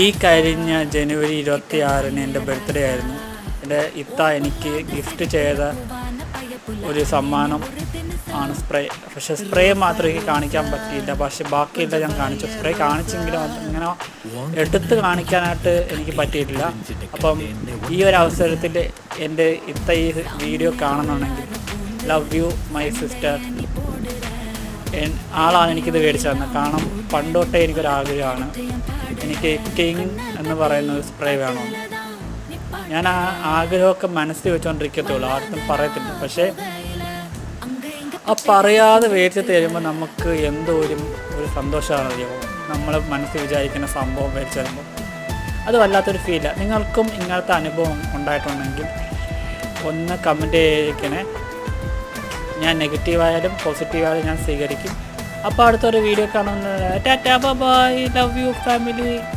ഈ കഴിഞ്ഞ ജനുവരി 26-ന് എൻ്റെ ബർത്ത്ഡേ ആയിരുന്നു. എൻ്റെ ഇത്ത എനിക്ക് ഗിഫ്റ്റ് ചെയ്ത ഒരു സമ്മാനം ആണ് സ്പ്രേ. പക്ഷേ സ്പ്രേ മാത്രം എനിക്ക് കാണിക്കാൻ പറ്റിയില്ല. പക്ഷേ ബാക്കിയെല്ലാം ഞാൻ കാണിച്ചു. സ്പ്രേ കാണിച്ചെങ്കിലും അങ്ങനെ എടുത്ത് കാണിക്കാനായിട്ട് എനിക്ക് പറ്റിയിട്ടില്ല. അപ്പം ഈ ഒരു അവസരത്തിൽ എൻ്റെ ഇത്ത ഈ വീഡിയോ കാണുന്നുണ്ടെങ്കിൽ ലവ് യു മൈ സിസ്റ്റർ. ആളാണ് എനിക്കിത് മേടിച്ചു തന്നത്. കാരണം പണ്ടോട്ടേ എനിക്കൊരാഗ്രഹമാണ്, എനിക്ക് കിങ് എന്ന് പറയുന്ന ഒരു സ്പ്രേ വേണമെന്ന്. ഞാൻ ആ ആഗ്രഹമൊക്കെ മനസ്സിൽ വെച്ചുകൊണ്ടിരിക്കത്തുള്ളൂ, ആർക്കും പറയത്തില്ല. പക്ഷേ ആ പറയാതെ മേടിച്ച് തരുമ്പോൾ നമുക്ക് എന്തോ ഒരു സന്തോഷമാണ് അറിയുമോ. നമ്മൾ മനസ്സിൽ വിചാരിക്കുന്ന സംഭവം മേടിച്ച് തരുമ്പോൾ അത് വല്ലാത്തൊരു ഫീലാണ്. നിങ്ങൾക്കും ഇങ്ങനത്തെ അനുഭവം ഉണ്ടായിട്ടുണ്ടെങ്കിൽ ഒന്ന് കമൻറ്റ് ചെയ്യിക്കണേ. ഞാൻ നെഗറ്റീവായാലും പോസിറ്റീവായാലും ഞാൻ സ്വീകരിക്കും. അപ്പോൾ അടുത്തൊരു വീഡിയോ കാണുന്നത്. Tata bye, love you family.